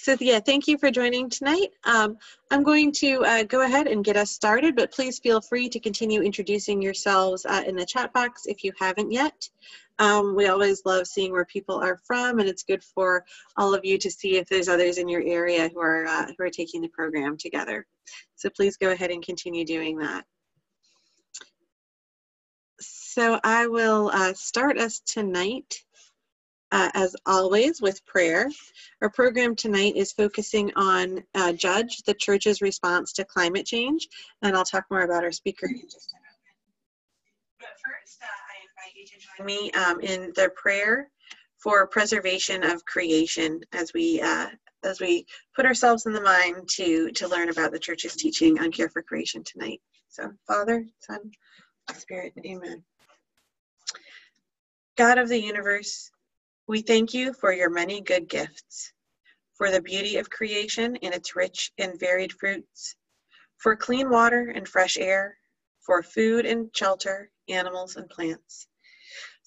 So yeah, thank you for joining tonight. I'm going to go ahead and get us started, but please feel free to continue introducing yourselves in the chat box if you haven't yet. We always love seeing where people are from, and it's good for all of you to see if there's others in your area who are taking the program together. So please go ahead and continue doing that. So I will start us tonight, as always, with prayer. Our program tonight is focusing on Judge, the Church's response to climate change, and I'll talk more about our speaker in just a moment. But first, I invite you to join me in the prayer for preservation of creation as we put ourselves in the mind to learn about the Church's teaching on care for creation tonight. So, Father, Son, Spirit, amen. God of the universe, we thank you for your many good gifts, for the beauty of creation and its rich and varied fruits, for clean water and fresh air, for food and shelter, animals and plants.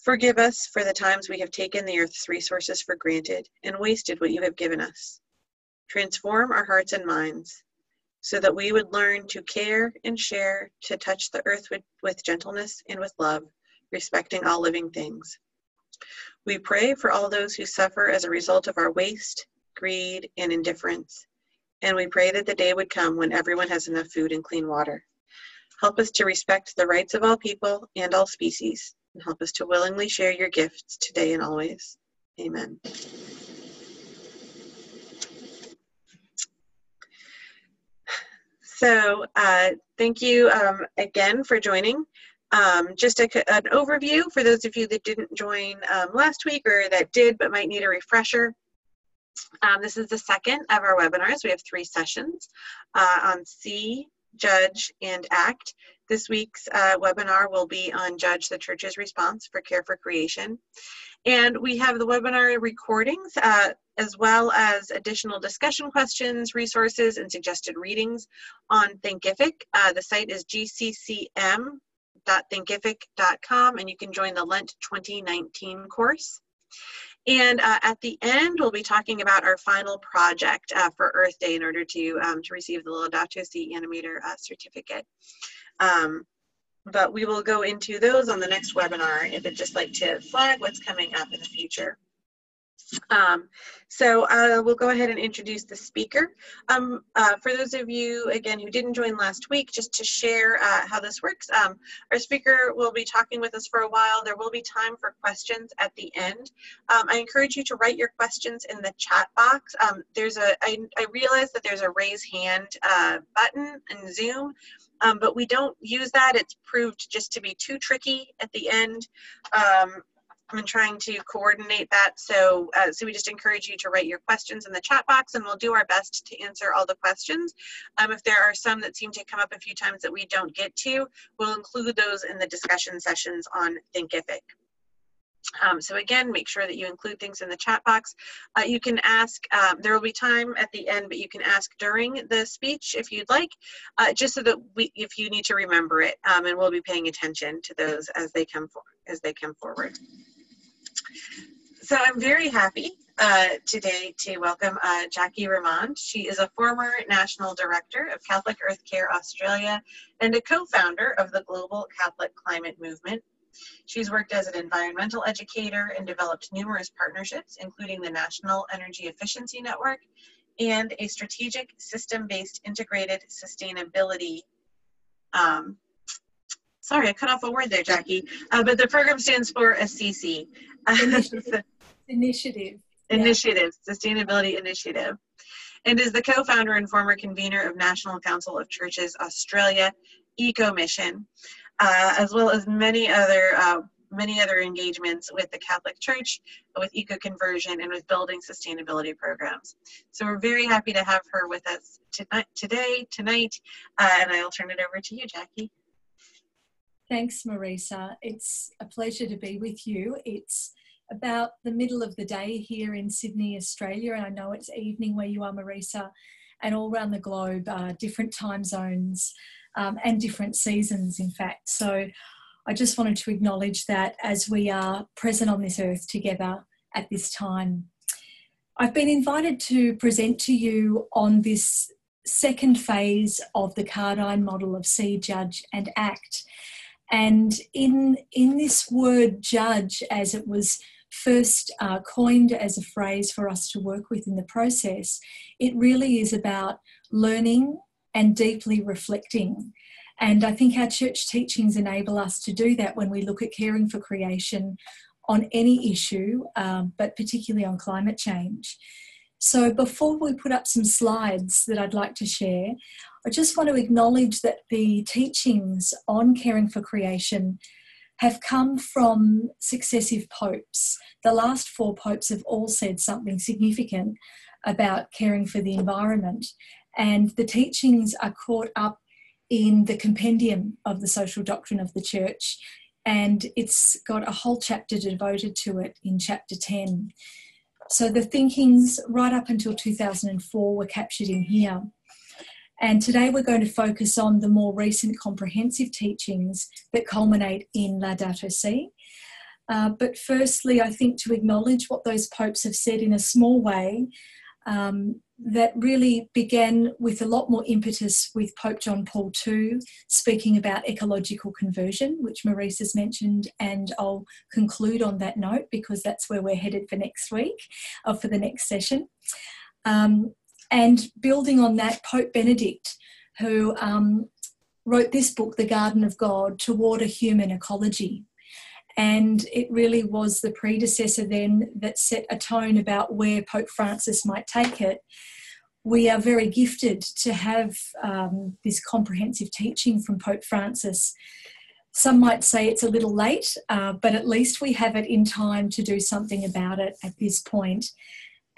Forgive us for the times we have taken the earth's resources for granted and wasted what you have given us. Transform our hearts and minds so that we would learn to care and share, to touch the earth with gentleness and with love, respecting all living things. We pray for all those who suffer as a result of our waste, greed, and indifference. And we pray that the day would come when everyone has enough food and clean water. Help us to respect the rights of all people and all species, and help us to willingly share your gifts today and always. Amen. So thank you again for joining. Just an overview for those of you that didn't join last week or that did but might need a refresher. This is the second of our webinars. We have 3 sessions on See, Judge, and Act. This week's webinar will be on Judge, the Church's response for care for creation. And we have the webinar recordings as well as additional discussion questions, resources, and suggested readings on Thinkific. The site is GCCM.thinkific.com, and you can join the Lent 2019 course. And at the end, we'll be talking about our final project for Earth Day in order to receive the Laudato Si animator certificate. But we will go into those on the next webinar if I'd just like to flag what's coming up in the future. So we'll go ahead and introduce the speaker. For those of you, again, who didn't join last week, just to share how this works, our speaker will be talking with us for a while. There will be time for questions at the end. I encourage you to write your questions in the chat box. I realize that there's a raise hand button in Zoom, but we don't use that. It's proved just to be too tricky at the end. I'm trying to coordinate that, so we just encourage you to write your questions in the chat box, and we'll do our best to answer all the questions. If there are some that seem to come up a few times that we don't get to, we'll include those in the discussion sessions on Thinkific. So again, make sure that you include things in the chat box. You can ask, there will be time at the end, but you can ask during the speech if you'd like, just so that if you need to remember it, and we'll be paying attention to those as they come forward. So I'm very happy today to welcome Jacqui Remond. She is a former National Director of Catholic Earth Care Australia and a co-founder of the Global Catholic Climate Movement. She's worked as an environmental educator and developed numerous partnerships, including the National Energy Efficiency Network and a strategic system-based integrated sustainability. Sorry, I cut off a word there, Jacqui. But the program stands for ACC. Initiative. Initiative, Sustainability Initiative. And is the co-founder and former convener of National Council of Churches Australia Eco Mission, as well as many other engagements with the Catholic Church, with eco-conversion, and with building sustainability programs. So we're very happy to have her with us tonight, and I'll turn it over to you, Jacqui. Thanks, Marisa. It's a pleasure to be with you. It's about the middle of the day here in Sydney, Australia, and I know it's evening where you are, Marisa, and all around the globe, different time zones and different seasons, in fact. So I just wanted to acknowledge that as we are present on this earth together at this time. I've been invited to present to you on this second phase of the Cardine model of see, judge and act. And in this word judge, as it was first coined as a phrase for us to work with in the process, it really is about learning and deeply reflecting. And I think our church teachings enable us to do that when we look at caring for creation on any issue, but particularly on climate change. So before we put up some slides that I'd like to share, I just want to acknowledge that the teachings on caring for creation have come from successive popes. The last 4 popes have all said something significant about caring for the environment, and the teachings are caught up in the compendium of the social doctrine of the church, and it's got a whole chapter devoted to it in chapter 10. So the thinkings right up until 2004 were captured in here. And today we're going to focus on the more recent comprehensive teachings that culminate in Laudato Si. But firstly, I think to acknowledge what those popes have said in a small way, that really began with a lot more impetus with Pope John Paul II speaking about ecological conversion, which Maurice has mentioned, and I'll conclude on that note because that's where we're headed for next week, or for the next session. And building on that, Pope Benedict, who wrote this book, The Garden of God, Toward a Human Ecology. And it really was the predecessor then that set a tone about where Pope Francis might take it. We are very gifted to have this comprehensive teaching from Pope Francis. Some might say it's a little late, but at least we have it in time to do something about it at this point.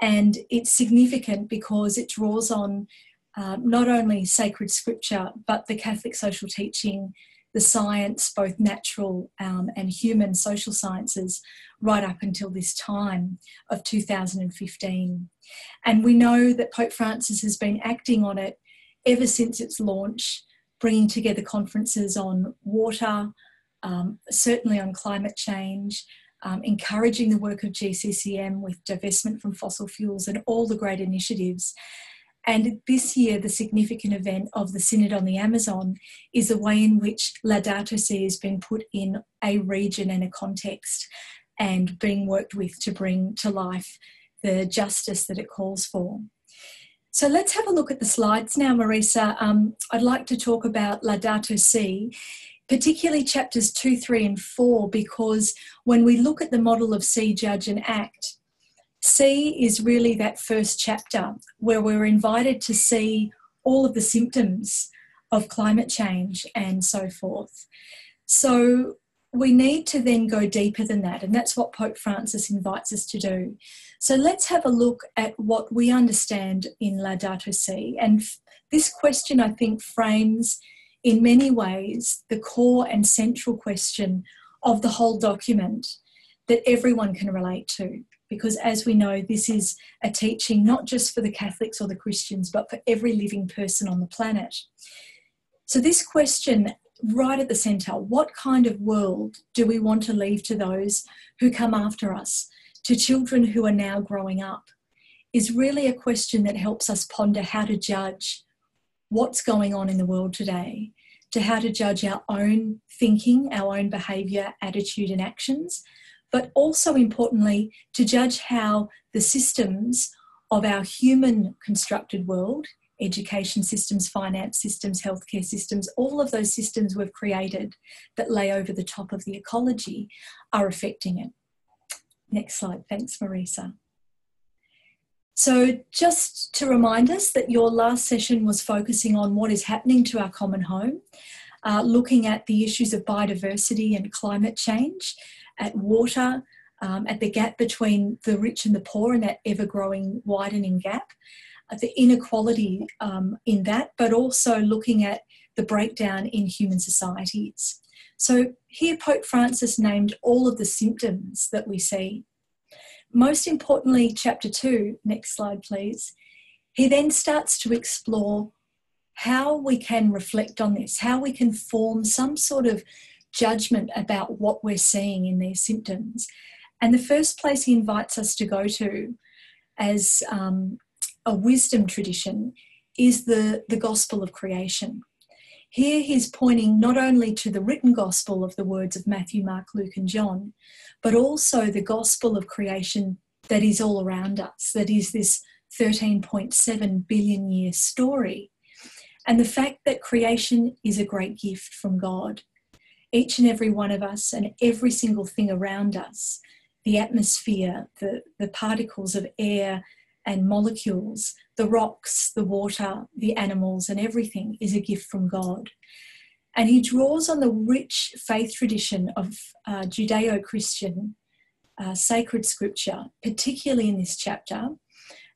And it's significant because it draws on not only sacred scripture, but the Catholic social teaching, the science, both natural and human social sciences, right up until this time of 2015. And we know that Pope Francis has been acting on it ever since its launch, bringing together conferences on water, certainly on climate change, encouraging the work of GCCM with divestment from fossil fuels and all the great initiatives. And this year, the significant event of the Synod on the Amazon is a way in which Laudato Si has been put in a region and a context and being worked with to bring to life the justice that it calls for. So let's have a look at the slides now, Marisa. I'd like to talk about Laudato Si, particularly chapters 2, 3 and 4, because when we look at the model of see, judge and act, see is really that first chapter where we're invited to see all of the symptoms of climate change and so forth. So we need to then go deeper than that, and that's what Pope Francis invites us to do. So let's have a look at what we understand in Laudato Si. And this question, I think, frames in many ways the core and central question of the whole document that everyone can relate to. Because as we know, this is a teaching not just for the Catholics or the Christians, but for every living person on the planet. So this question, right at the centre, what kind of world do we want to leave to those who come after us, to children who are now growing up, is really a question that helps us ponder how to judge what's going on in the world today, to how to judge our own thinking, our own behaviour, attitude and actions, but also importantly to judge how the systems of our human constructed world, education systems, finance systems, healthcare systems, all of those systems we've created that lay over the top of the ecology are affecting it. Next slide, thanks Marisa. So just to remind us that your last session was focusing on what is happening to our common home, looking at the issues of biodiversity and climate change, at water, at the gap between the rich and the poor and that ever-growing widening gap, the inequality in that, but also looking at the breakdown in human societies. So here Pope Francis named all of the symptoms that we see. Most importantly, chapter 2, next slide please, he then starts to explore how we can reflect on this, how we can form some sort of judgment about what we're seeing in these symptoms. And the first place he invites us to go to as a wisdom tradition is the gospel of creation. Here he's pointing not only to the written gospel of the words of Matthew, Mark, Luke and John, but also the gospel of creation that is all around us, that is this 13.7 billion year story. And the fact that creation is a great gift from God. Each and every one of us and every single thing around us, the atmosphere, the particles of air and molecules, the rocks, the water, the animals and everything is a gift from God. And he draws on the rich faith tradition of Judeo-Christian sacred scripture, particularly in this chapter,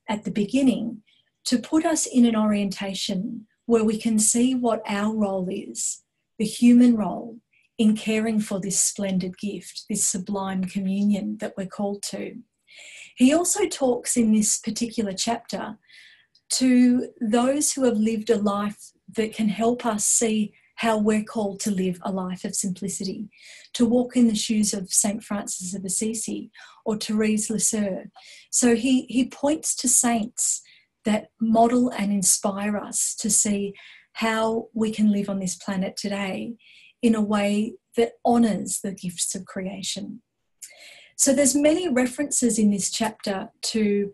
at the beginning, to put us in an orientation where we can see what our role is, the human role, in caring for this splendid gift, this sublime communion that we're called to. He also talks in this particular chapter to those who have lived a life that can help us see how we're called to live a life of simplicity, to walk in the shoes of St. Francis of Assisi or Therese Lisieux. So he points to saints that model and inspire us to see how we can live on this planet today in a way that honours the gifts of creation. So there's many references in this chapter to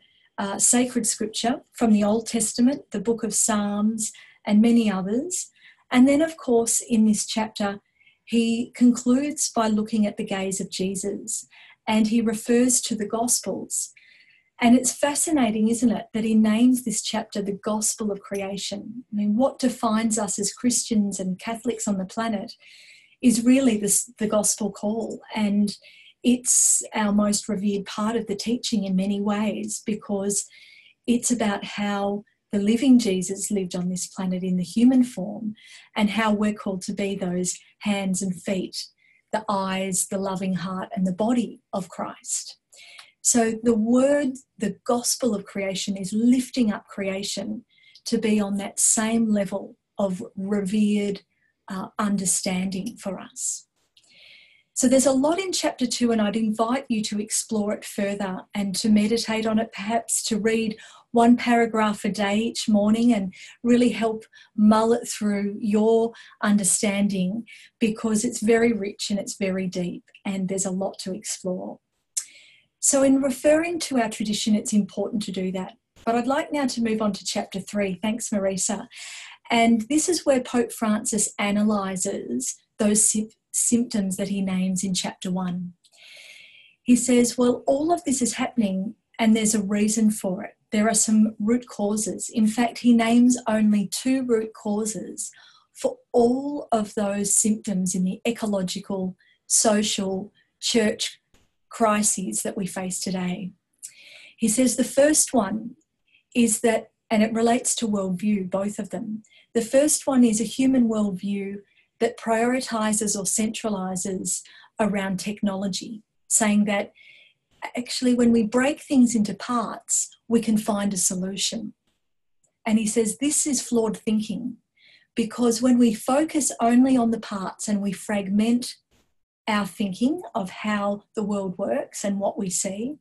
sacred scripture from the Old Testament, the book of Psalms and many others. And then, of course, in this chapter, he concludes by looking at the gaze of Jesus and he refers to the Gospels. And it's fascinating, isn't it, that he names this chapter the gospel of creation. I mean, what defines us as Christians and Catholics on the planet is really the gospel call. And it's our most revered part of the teaching in many ways because it's about how the living Jesus lived on this planet in the human form and how we're called to be those hands and feet, the eyes, the loving heart and the body of Christ. So the word, the gospel of creation is lifting up creation to be on that same level of revered understanding for us. So there's a lot in chapter 2 and I'd invite you to explore it further and to meditate on it, perhaps to read one paragraph a day each morning and really help mull it through your understanding because it's very rich and it's very deep and there's a lot to explore. So in referring to our tradition, it's important to do that. But I'd like now to move on to chapter 3. Thanks, Marisa. And this is where Pope Francis analyses those symptoms that he names in chapter 1. He says, well, all of this is happening and there's a reason for it. There are some root causes. In fact, he names only 2 root causes for all of those symptoms in the ecological, social, church crises that we face today. He says the first one is that, and it relates to worldview, both of them. The first one is a human worldview that prioritises or centralises around technology, saying that actually when we break things into parts, we can find a solution. And he says this is flawed thinking because when we focus only on the parts and we fragment our thinking of how the world works and what we see,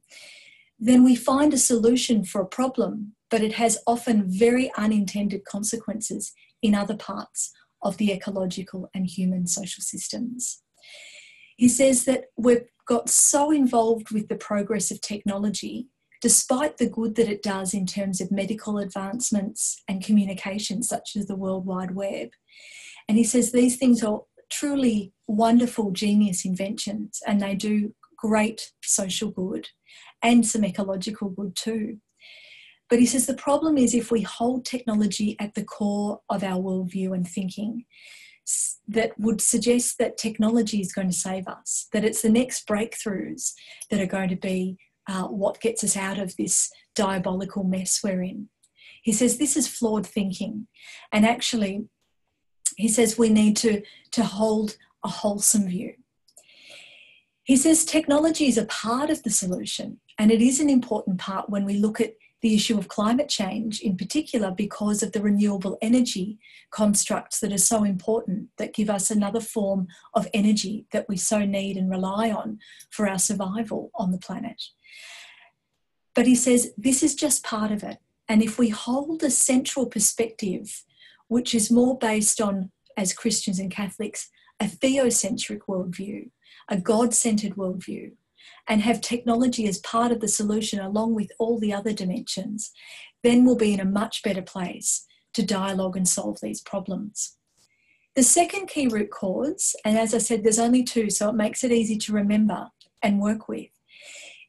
then we find a solution for a problem, but it has often very unintended consequences in other parts of the ecological and human social systems. He says that we've got so involved with the progress of technology, despite the good that it does in terms of medical advancements and communication, such as the World Wide Web. And he says these things are truly wonderful, genius inventions, and they do great social good and some ecological good too. But he says the problem is if we hold technology at the core of our worldview and thinking, that would suggest that technology is going to save us, that it's the next breakthroughs that are going to be what gets us out of this diabolical mess we're in. He says this is flawed thinking, and actually he says we need to hold a wholesome view. He says technology is a part of the solution, and it is an important part when we look at the issue of climate change in particular because of the renewable energy constructs that are so important, that give us another form of energy that we so need and rely on for our survival on the planet. But he says this is just part of it. And if we hold a central perspective, which is more based on, as Christians and Catholics, a theocentric worldview, a God-centered worldview, and have technology as part of the solution along with all the other dimensions, then we'll be in a much better place to dialogue and solve these problems. The second key root cause, and as I said, there's only two, so it makes it easy to remember and work with,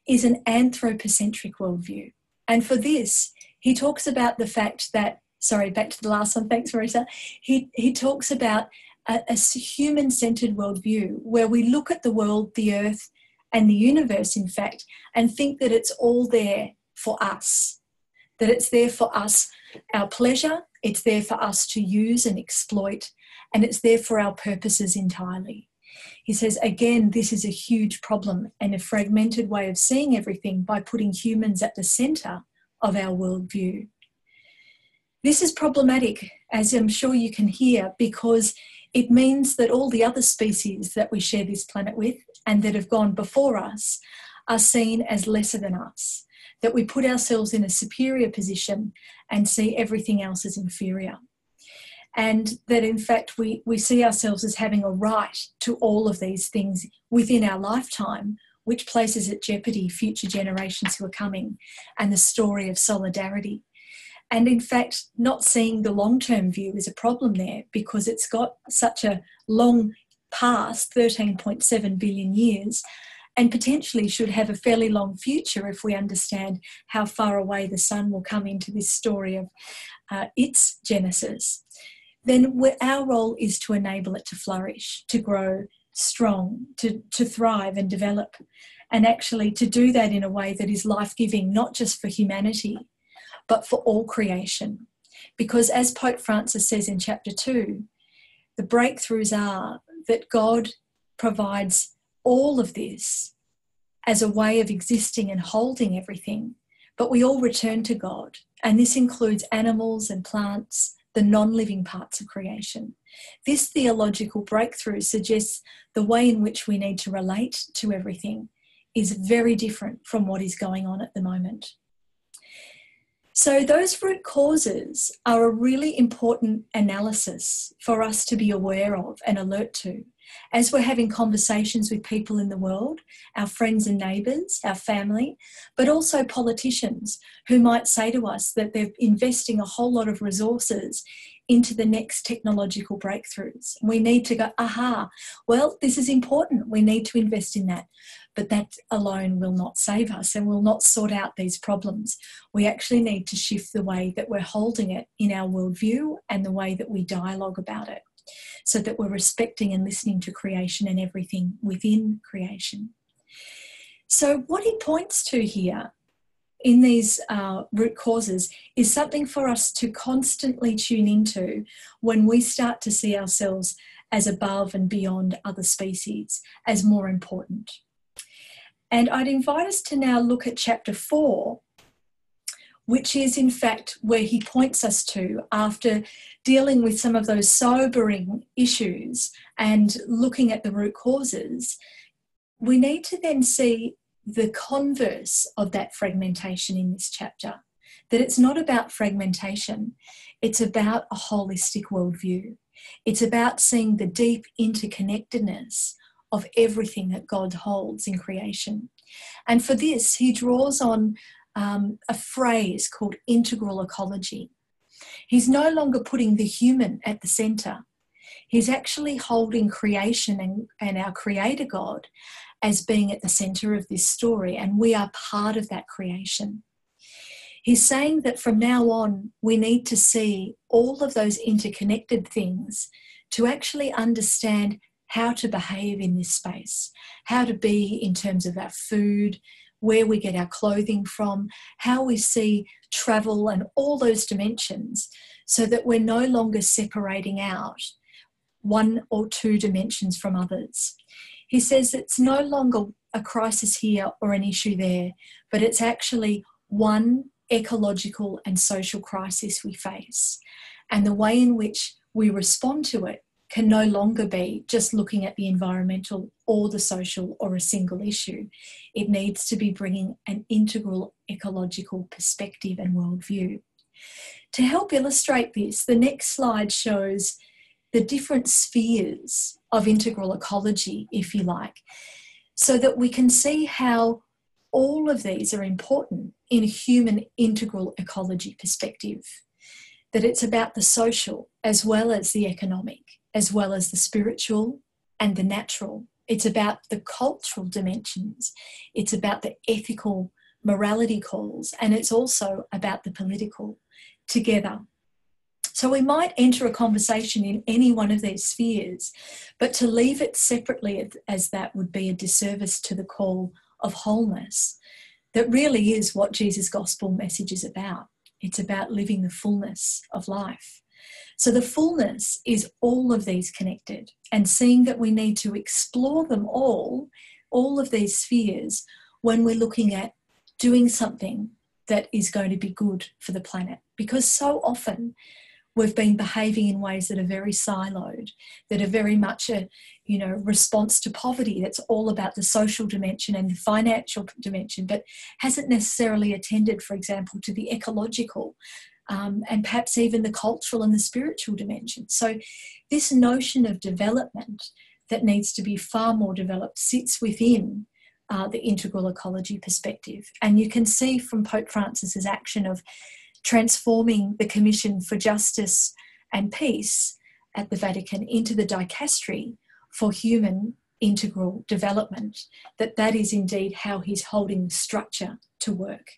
is an anthropocentric worldview. And for this, he talks about the fact that, sorry, back to the last one, thanks Marisa, he talks about a human-centered worldview where we look at the world, the earth, and the universe, in fact, and think that it's all there for us, that it's there for us, our pleasure, it's there for us to use and exploit, and it's there for our purposes entirely. He says, again, this is a huge problem and a fragmented way of seeing everything by putting humans at the centre of our worldview. This is problematic, as I'm sure you can hear, because it means that all the other species that we share this planet with and that have gone before us are seen as lesser than us, that we put ourselves in a superior position and see everything else as inferior. And that in fact we see ourselves as having a right to all of these things within our lifetime, which places at jeopardy future generations who are coming and the story of solidarity. And in fact, not seeing the long-term view is a problem there because it's got such a long past, 13.7 billion years, and potentially should have a fairly long future if we understand how far away the sun will come into this story of its genesis. Then our role is to enable it to flourish, to grow strong, to thrive and develop, and actually to do that in a way that is life-giving, not just for humanity, but for all creation. Because as Pope Francis says in chapter 2, the breakthroughs are that God provides all of this as a way of existing and holding everything, but we all return to God. And this includes animals and plants, the non-living parts of creation. This theological breakthrough suggests the way in which we need to relate to everything is very different from what is going on at the moment. So those root causes are a really important analysis for us to be aware of and alert to as we're having conversations with people in the world, our friends and neighbours, our family, but also politicians who might say to us that they're investing a whole lot of resources into the next technological breakthroughs. We need to go, aha, well, this is important. We need to invest in that. But that alone will not save us and will not sort out these problems. We actually need to shift the way that we're holding it in our worldview and the way that we dialogue about it, so that we're respecting and listening to creation and everything within creation. So what he points to here in these root causes is something for us to constantly tune into when we start to see ourselves as above and beyond other species, as more important. And I'd invite us to now look at chapter 4, which is in fact where he points us to after dealing with some of those sobering issues and looking at the root causes. We need to then see the converse of that fragmentation in this chapter, that it's not about fragmentation, it's about a holistic worldview. It's about seeing the deep interconnectedness of everything that God holds in creation. And for this, he draws on a phrase called integral ecology. He's no longer putting the human at the centre. He's actually holding creation and our creator God as being at the centre of this story, and we are part of that creation. He's saying that from now on, we need to see all of those interconnected things to actually understand how to behave in this space, how to be in terms of our food, where we get our clothing from, how we see travel and all those dimensions, so that we're no longer separating out one or two dimensions from others. He says it's no longer a crisis here or an issue there, but it's actually one ecological and social crisis we face. And the way in which we respond to it can no longer be just looking at the environmental or the social or a single issue. It needs to be bringing an integral ecological perspective and worldview. To help illustrate this, the next slide shows the different spheres of integral ecology, if you like, so that we can see how all of these are important in a human integral ecology perspective. That it's about the social as well as the economic, as well as the spiritual and the natural. It's about the cultural dimensions. It's about the ethical morality calls, and it's also about the political together. So we might enter a conversation in any one of these spheres, but to leave it separately as that would be a disservice to the call of wholeness. That really is what Jesus' gospel message is about. It's about living the fullness of life. So the fullness is all of these connected, and seeing that we need to explore them all of these spheres, when we're looking at doing something that is going to be good for the planet. Because so often we've been behaving in ways that are very siloed, that are very much a response to poverty. That's all about the social dimension and the financial dimension, but hasn't necessarily attended, for example, to the ecological and perhaps even the cultural and the spiritual dimension. So this notion of development that needs to be far more developed sits within the integral ecology perspective. And you can see from Pope Francis's action of transforming the Commission for Justice and Peace at the Vatican into the Dicastery for Human Integral Development, that is indeed how he's holding structure to work,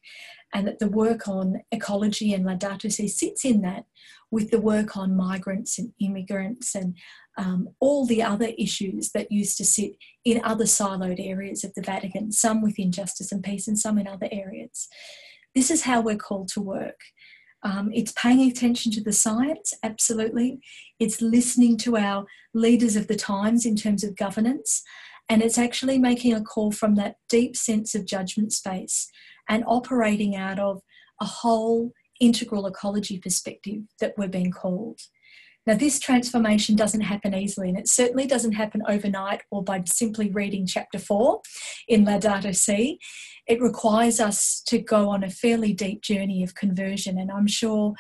and that the work on ecology and Laudato Si sits in that, with the work on migrants and immigrants and all the other issues that used to sit in other siloed areas of the Vatican, some within justice and peace and some in other areas. This is how we're called to work. It's paying attention to the science, absolutely. It's listening to our leaders of the times in terms of governance, and it's actually making a call from that deep sense of judgment space and operating out of a whole integral ecology perspective that we're being called. Now, this transformation doesn't happen easily, and it certainly doesn't happen overnight or by simply reading chapter 4 in Laudato Si. It requires us to go on a fairly deep journey of conversion, and I'm sure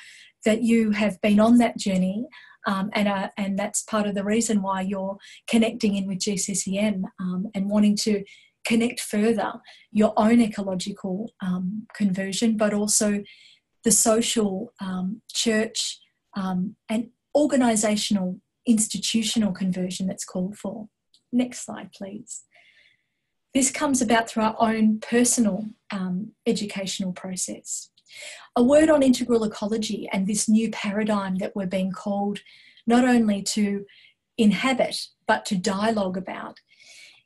that you have been on that journey, and that's part of the reason why you're connecting in with GCCM and wanting to connect further your own ecological conversion, but also the social, church and organisational, institutional conversion that's called for. Next slide, please. This comes about through our own personal educational process. A word on integral ecology and this new paradigm that we're being called not only to inhabit, but to dialogue about.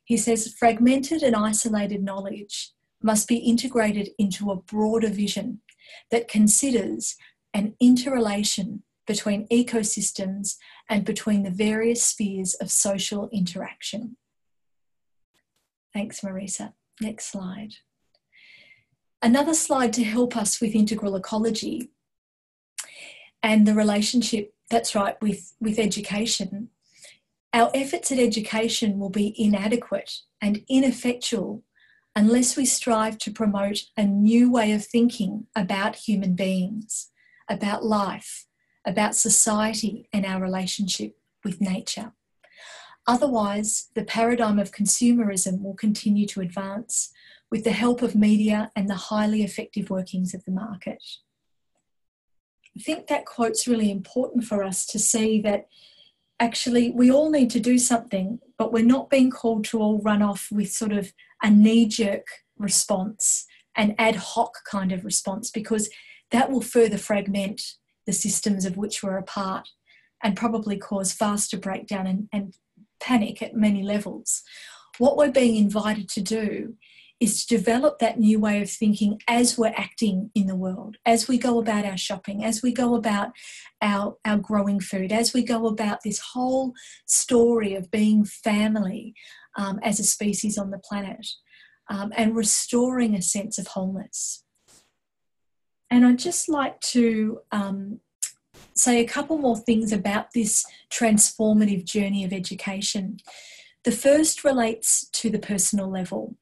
He says, fragmented and isolated knowledge must be integrated into a broader vision that considers an interrelation between ecosystems and between the various spheres of social interaction. Thanks, Marisa. Next slide. Another slide to help us with integral ecology and the relationship, that's right, with education. Our efforts at education will be inadequate and ineffectual unless we strive to promote a new way of thinking about human beings, about life, about society and our relationship with nature. Otherwise, the paradigm of consumerism will continue to advance with the help of media and the highly effective workings of the market. I think that quote's really important for us to see that actually we all need to do something, but we're not being called to all run off with sort of a knee-jerk response, an ad hoc kind of response, because that will further fragment the systems of which we're a part and probably cause faster breakdown and panic at many levels. What we're being invited to do is to develop that new way of thinking as we're acting in the world, as we go about our shopping, as we go about our growing food, as we go about this whole story of being family as a species on the planet, and restoring a sense of wholeness. And I'd just like to say a couple more things about this transformative journey of education. The first relates to the personal level.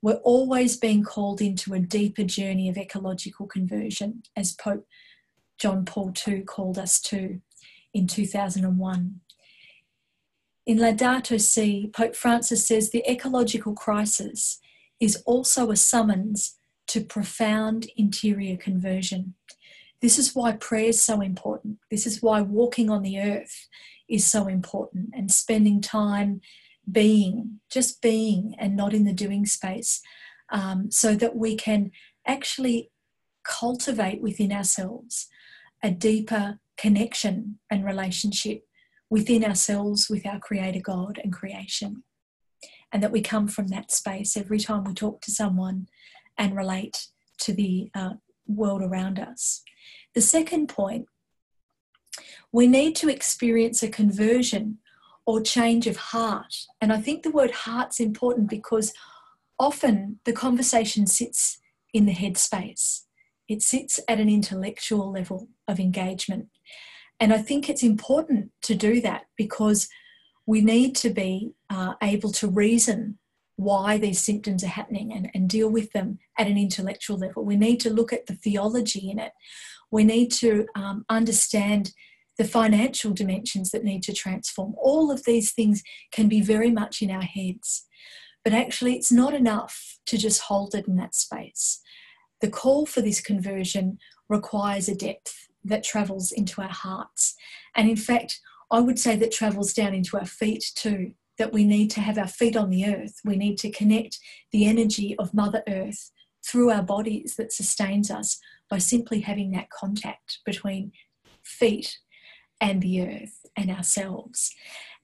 We're always being called into a deeper journey of ecological conversion, as Pope John Paul II called us to in 2001. In Laudato Si, Pope Francis says the ecological crisis is also a summons to profound interior conversion. This is why prayer is so important. This is why walking on the earth is so important, and spending time being, just being, and not in the doing space, so that we can actually cultivate within ourselves a deeper connection and relationship within ourselves, with our Creator God and creation. And that we come from that space every time we talk to someone and relate to the world around us. The second point, we need to experience a conversion or change of heart. And I think the word heart's important because often the conversation sits in the head space. It sits at an intellectual level of engagement. And I think it's important to do that because we need to be able to reason why these symptoms are happening and deal with them at an intellectual level. We need to look at the theology in it. We need to understand the financial dimensions that need to transform. All of these things can be very much in our heads, but actually it's not enough to just hold it in that space. The call for this conversion requires a depth that travels into our hearts. And in fact, I would say that travels down into our feet too, that we need to have our feet on the earth. We need to connect the energy of Mother Earth through our bodies that sustains us by simply having that contact between feet and the earth and ourselves.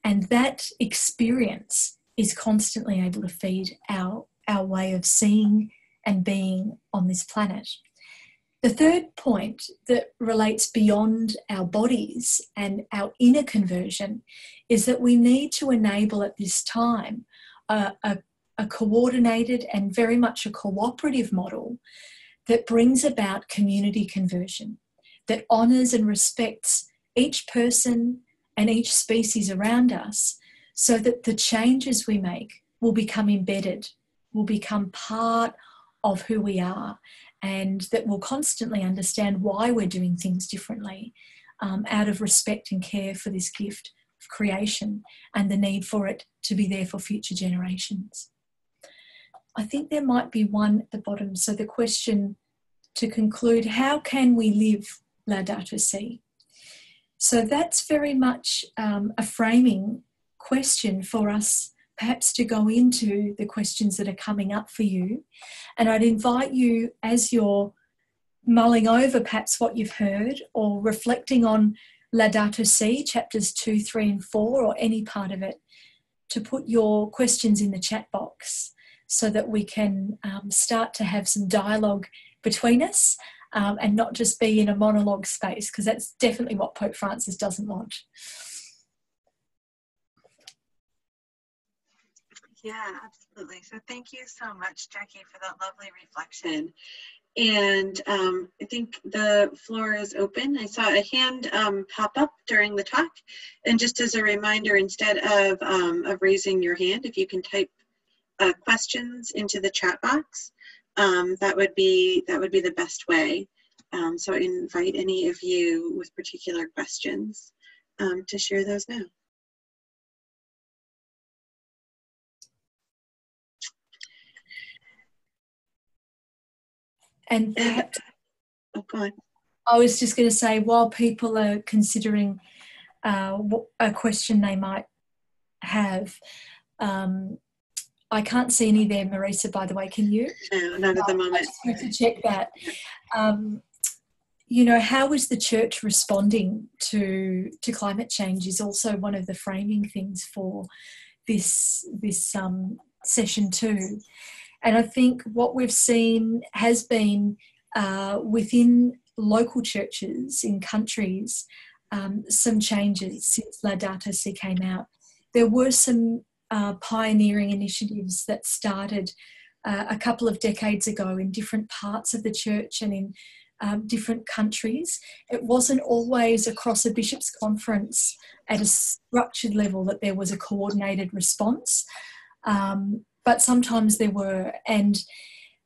And that experience is constantly able to feed our way of seeing and being on this planet. The third point that relates beyond our bodies and our inner conversion is that we need to enable at this time a coordinated and very much a cooperative model that brings about community conversion, that honours and respects each person and each species around us, so that the changes we make will become embedded, will become part of who we are, and that we'll constantly understand why we're doing things differently out of respect and care for this gift of creation and the need for it to be there for future generations. I think there might be one at the bottom. So the question to conclude, how can we live Laudato Si? So that's very much a framing question for us perhaps to go into the questions that are coming up for you. And I'd invite you, as you're mulling over perhaps what you've heard or reflecting on Laudato Si, chapters 2, 3 and 4, or any part of it, to put your questions in the chat box so that we can start to have some dialogue between us and not just be in a monologue space, because that's definitely what Pope Francis doesn't want. Yeah, absolutely. So thank you so much, Jacqui, for that lovely reflection. And I think the floor is open. I saw a hand pop up during the talk. And just as a reminder, instead of raising your hand, if you can type questions into the chat box, that would be the best way. So I invite any of you with particular questions to share those now. And perhaps, oh, go on. I was just going to say, while people are considering a question they might have, I can't see any there, Marisa, by the way, can you? No, not at the moment. I just wanted to check that. You know, how is the church responding to climate change is also one of the framing things for this session too. And I think what we've seen has been within local churches in countries, some changes since Laudato Si came out. There were some pioneering initiatives that started a couple of decades ago in different parts of the church and in different countries. It wasn't always across a bishops' conference at a structured level that there was a coordinated response, but sometimes there were. And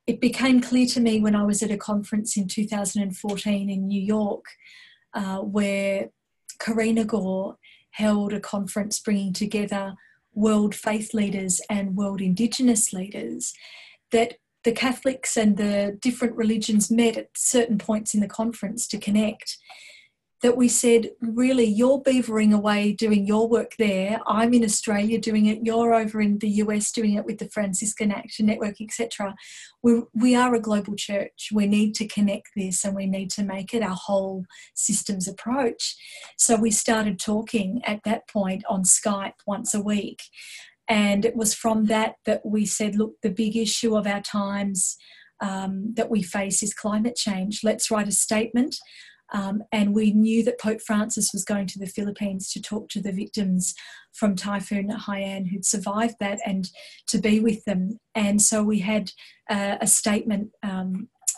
it became clear to me when I was at a conference in 2014 in New York, where Karina Gore held a conference bringing together world faith leaders and world Indigenous leaders, that the Catholics and the different religions met at certain points in the conference to connect, that we said, really, you're beavering away doing your work there. I'm in Australia doing it. You're over in the US doing it with the Franciscan Action Network, etc. We are a global church. We need to connect this and we need to make it our whole systems approach. So we started talking at that point on Skype once a week. And it was from that we said, look, the big issue of our times that we face is climate change. Let's write a statement. And we knew that Pope Francis was going to the Philippines to talk to the victims from Typhoon Haiyan who'd survived that and to be with them. And so we had a statement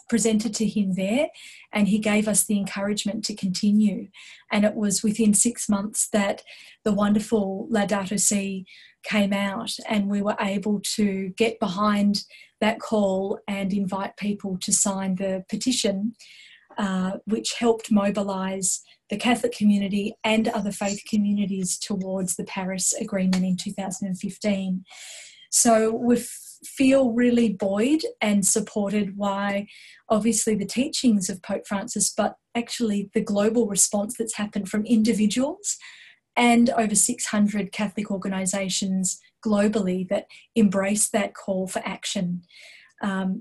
presented to him there, and he gave us the encouragement to continue. And it was within 6 months that the wonderful Laudato Si came out, and we were able to get behind that call and invite people to sign the petition, which helped mobilise the Catholic community and other faith communities towards the Paris Agreement in 2015. So we feel really buoyed and supported by, obviously, the teachings of Pope Francis, but actually the global response that's happened from individuals and over 600 Catholic organisations globally that embrace that call for action.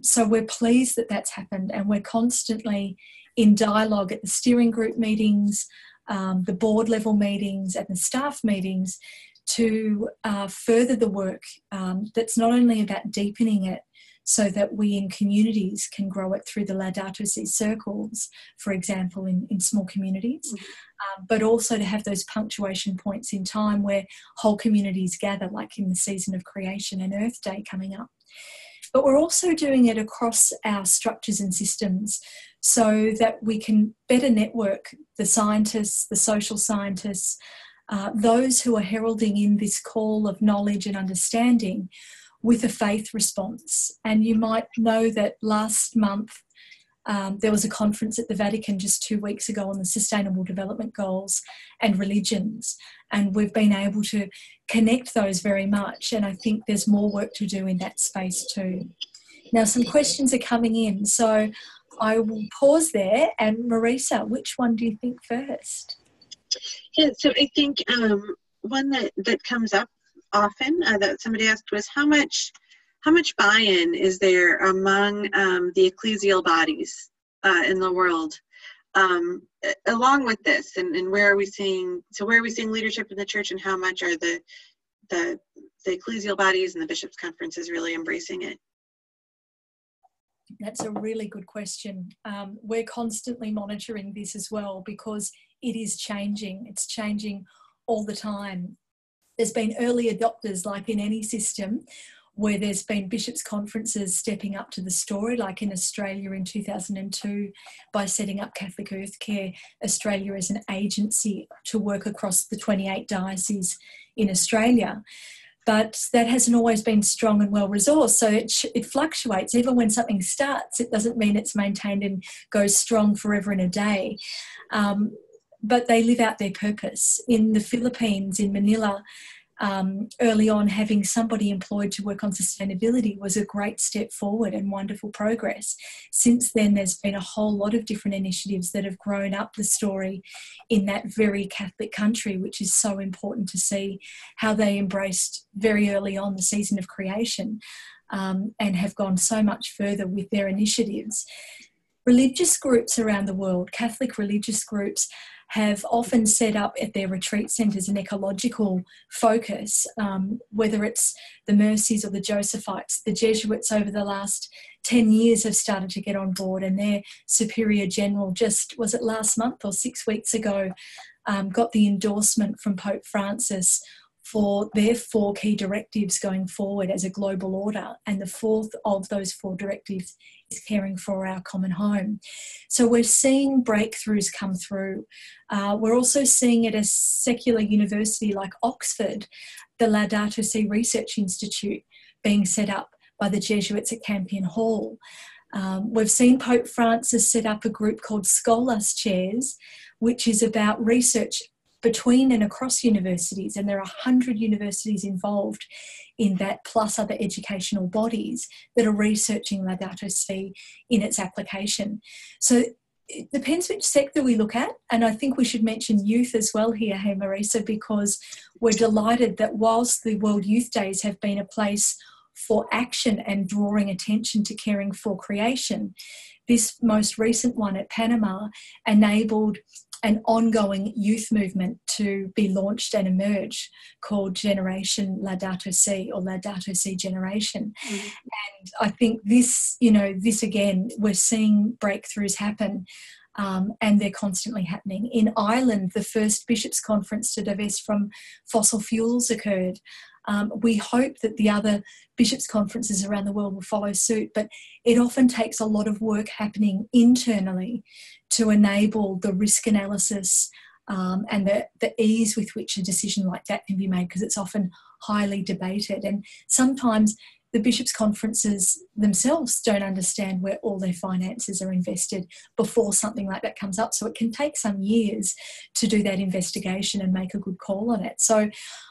So we're pleased that that's happened, and we're constantly in dialogue at the steering group meetings, the board level meetings and the staff meetings to further the work that's not only about deepening it so that we in communities can grow it through the Laudato Si circles, for example, in small communities, but also to have those punctuation points in time where whole communities gather, like in the season of creation and Earth Day coming up. But we're also doing it across our structures and systems so that we can better network the scientists, the social scientists, those who are heralding in this call of knowledge and understanding with a faith response. And you might know that last month there was a conference at the Vatican just 2 weeks ago on the Sustainable Development Goals and religions. And we've been able to connect those very much. And I think there's more work to do in that space too. Now, some questions are coming in. So I will pause there. And Marisa, which one do you think first? Yeah, so I think one that comes up often that somebody asked was how much buy-in is there among the ecclesial bodies in the world along with this, and where are we seeing leadership in the church, and how much are the ecclesial bodies and the bishops' conferences really embracing it? That's a really good question. We're constantly monitoring this as well because it is changing. It's changing all the time. There's been early adopters, like in any system, where there's been bishops' conferences stepping up to the story, like in Australia in 2002 by setting up Catholic Earth Care Australia as an agency to work across the 28 dioceses in Australia. But that hasn't always been strong and well-resourced, so it fluctuates. Even when something starts, it doesn't mean it's maintained and goes strong forever and a day. But they live out their purpose. In the Philippines, in Manila, early on, having somebody employed to work on sustainability was a great step forward and wonderful progress. Since then, there's been a whole lot of different initiatives that have grown up the story in that very Catholic country, which is so important to see how they embraced very early on the season of creation and have gone so much further with their initiatives. Religious groups around the world, Catholic religious groups, have often set up at their retreat centres an ecological focus, whether it's the Mercies or the Josephites. The Jesuits over the last 10 years have started to get on board, and their Superior General just, was it last month or 6 weeks ago, got the endorsement from Pope Francis for their 4 key directives going forward as a global order. And the 4th of those 4 directives is caring for our common home. So we're seeing breakthroughs come through. We're also seeing at a secular university like Oxford, the Laudato Si Research Institute being set up by the Jesuits at Campion Hall. We've seen Pope Francis set up a group called Scholas Chairs, which is about research between and across universities, and there are 100 universities involved in that, plus other educational bodies that are researching Laudato Si in its application. So it depends which sector we look at, and I think we should mention youth as well here, hey Marisa, because we're delighted that whilst the World Youth Days have been a place for action and drawing attention to caring for creation, this most recent one at Panama enabled an ongoing youth movement to be launched and emerge called Generation Laudato Si, or Laudato Si Generation. Mm-hmm. And I think this, this again, we're seeing breakthroughs happen, and they're constantly happening. In Ireland, the first Bishops' Conference to divest from fossil fuels occurred. We hope that the other bishops' conferences around the world will follow suit, but it often takes a lot of work happening internally to enable the risk analysis and the ease with which a decision like that can be made, because it's often highly debated. And sometimes the bishops' conferences themselves don't understand where all their finances are invested before something like that comes up. So it can take some years to do that investigation and make a good call on it. So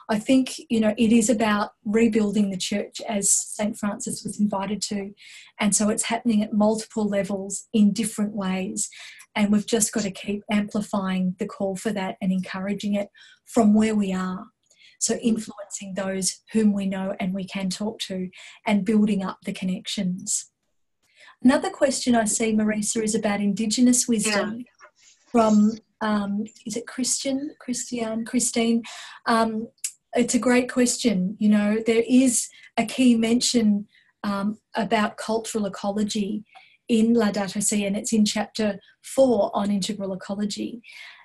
I think, it is about rebuilding the church, as St. Francis was invited to. And so it's happening at multiple levels in different ways. And we've just got to keep amplifying the call for that and encouraging it from where we are. So influencing those whom we know and we can talk to, and building up the connections. Another question I see, Marisa, is about Indigenous wisdom from, is it Christine? It's a great question. There is a key mention about cultural ecology in Laudato Si, and it's in chapter 4 on integral ecology.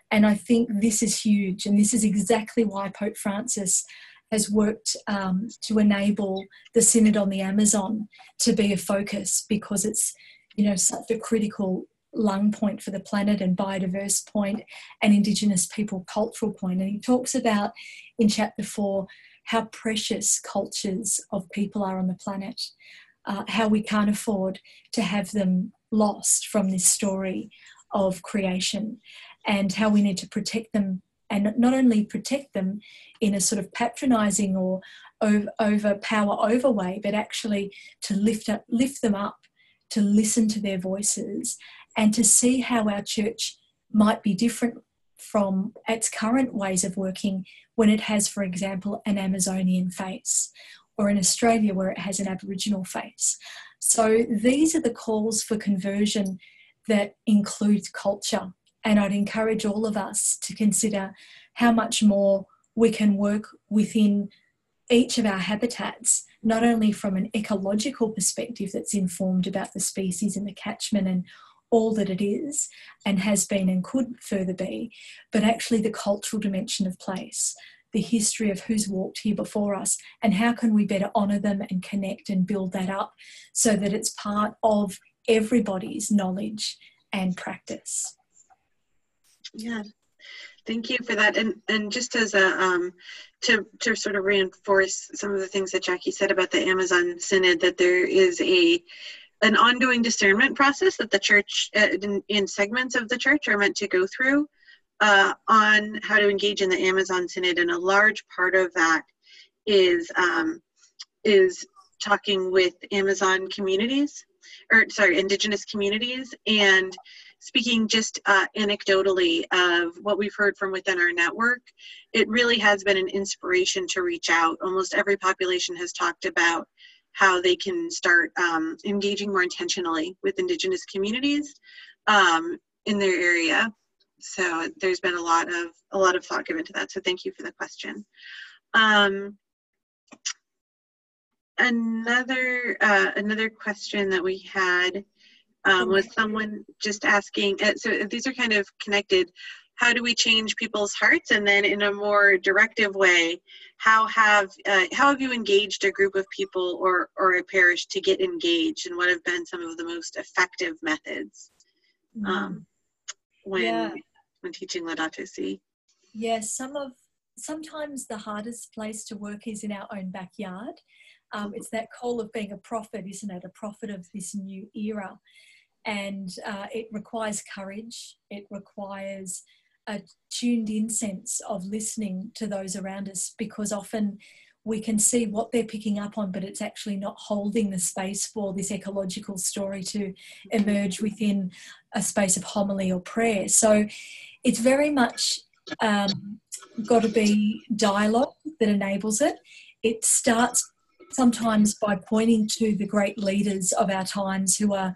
And I think this is huge, and this is exactly why Pope Francis has worked to enable the Synod on the Amazon to be a focus, because it's, such a critical lung point for the planet and biodiverse point and Indigenous people cultural point. And he talks about in chapter 4 how precious cultures of people are on the planet, how we can't afford to have them lost from this story of creation, and how we need to protect them, and not only protect them in a sort of patronising or over way, but actually to lift them up, to listen to their voices, and to see how our church might be different from its current ways of working when it has, for example, an Amazonian face, or in Australia where it has an Aboriginal face. So these are the calls for conversion that include culture. And I'd encourage all of us to consider how much more we can work within each of our habitats, not only from an ecological perspective that's informed about the species and the catchment and all that it is and has been and could further be, but actually the cultural dimension of place, the history of who's walked here before us, and how can we better honour them and connect and build that up so that it's part of everybody's knowledge and practice. Yeah, thank you for that. And just as a to sort of reinforce some of the things that Jacqui said about the Amazon Synod, that there is an ongoing discernment process that the church, in segments of the church, are meant to go through on how to engage in the Amazon Synod, and a large part of that is talking with Amazon communities, Indigenous communities, and speaking just anecdotally of what we've heard from within our network. It really has been an inspiration to reach out. Almost every population has talked about how they can start engaging more intentionally with Indigenous communities in their area. So there's been a lot of thought given to that. So thank you for the question. Another question that we had was someone just asking, so these are kind of connected. how do we change people's hearts? And then in a more directive way, how have you engaged a group of people or a parish to get engaged, and what have been some of the most effective methods when teaching Laudato Si? Yes, sometimes the hardest place to work is in our own backyard. It's that call of being a prophet, isn't it? A prophet of this new era. And it requires courage. It requires a tuned in sense of listening to those around us, because often we can see what they're picking up on, but it's actually not holding the space for this ecological story to emerge within a space of homily or prayer. So it's very much got to be dialogue that enables it. It starts sometimes by pointing to the great leaders of our times who are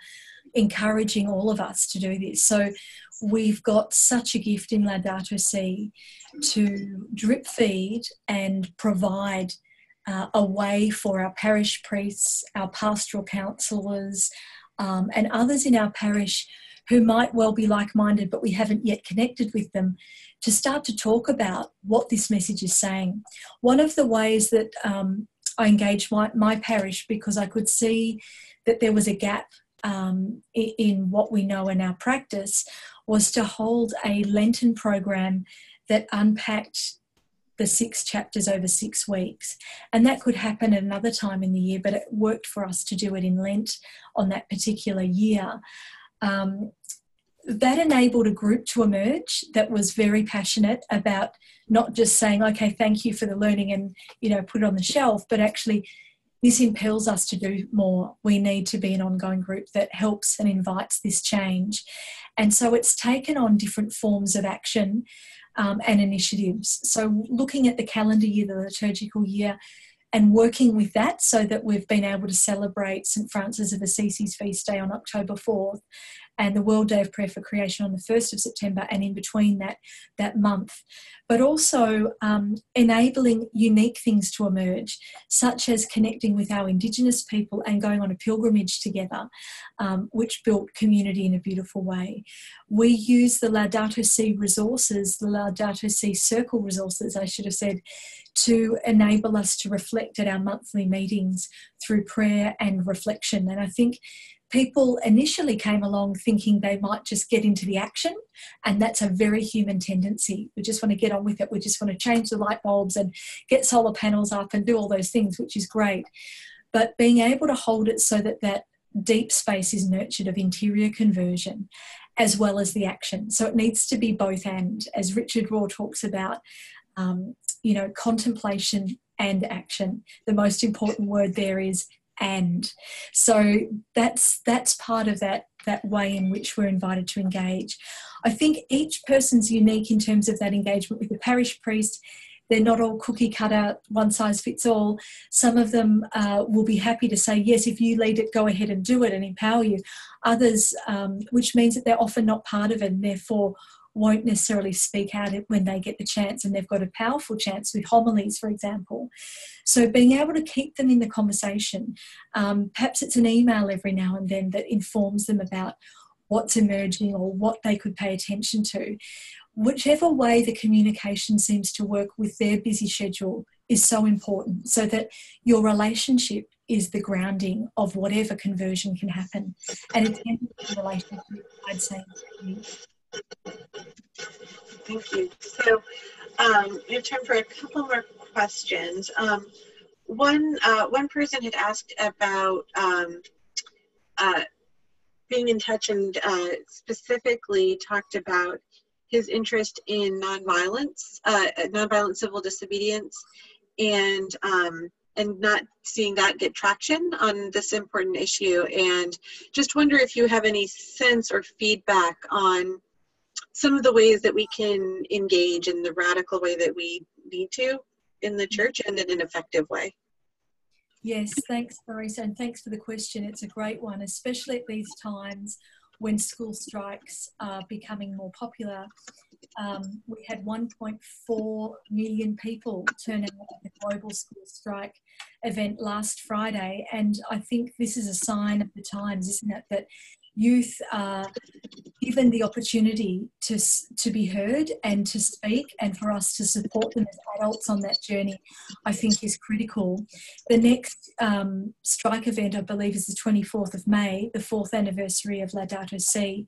encouraging all of us to do this. So we've got such a gift in Laudato Si to drip feed and provide a way for our parish priests, our pastoral counsellors, and others in our parish who might well be like-minded but we haven't yet connected with them, to start to talk about what this message is saying. One of the ways that I engaged my parish, because I could see that there was a gap in what we know in our practice, was to hold a Lenten program that unpacked the 6 chapters over 6 weeks. And that could happen at another time in the year, but it worked for us to do it in Lent on that particular year. That enabled a group to emerge that was very passionate about not just saying, okay, thank you for the learning and, put it on the shelf, but actually this impels us to do more. We need to be an ongoing group that helps and invites this change. And so it's taken on different forms of action and initiatives. So looking at the calendar year, the liturgical year, and working with that, so that we've been able to celebrate St. Francis of Assisi's feast day on October 4th and the World Day of Prayer for Creation on the 1st of September, and in between that month. But also enabling unique things to emerge, such as connecting with our Indigenous people and going on a pilgrimage together, which built community in a beautiful way. We use the Laudato Si resources, the Laudato Si circle resources, I should have said, to enable us to reflect at our monthly meetings through prayer and reflection. And I think people initially came along thinking they might just get into the action, and that's a very human tendency. We just want to get on with it. We just want to change the light bulbs and get solar panels up and do all those things, which is great. But being able to hold it so that that deep space is nurtured of interior conversion as well as the action. So it needs to be both and, as Richard Raw talks about, contemplation and action. The most important word there is and. So that's part of that way in which we're invited to engage. I think each person's unique in terms of that engagement with the parish priest. They're not all cookie cutter, one size fits all. Some of them will be happy to say, yes, if you lead it, go ahead and do it and empower you. Others, which means that they're often not part of it and therefore won't necessarily speak out when they get the chance, and they've got a powerful chance with homilies, for example. So being able to keep them in the conversation, perhaps it's an email every now and then that informs them about what's emerging or what they could pay attention to. Whichever way the communication seems to work with their busy schedule is so important, so that your relationship is the grounding of whatever conversion can happen. And it's in the relationship, I'd say. Thank you. So we have time for a couple more questions. One person had asked about being in touch, and specifically talked about his interest in nonviolent civil disobedience, and not seeing that get traction on this important issue. And just wonder if you have any sense or feedback on some of the ways that we can engage in the radical way that we need to in the church, and in an effective way. Yes, thanks, Marisa, and thanks for the question. It's a great one, especially at these times when school strikes are becoming more popular. We had 1.4 million people turn out at the global school strike event last Friday, and I think this is a sign of the times, isn't it, that youth are given the opportunity to be heard and to speak, and for us to support them as adults on that journey, I think is critical. The next strike event, I believe, is the 24th of May, the 4th anniversary of Laudato Si.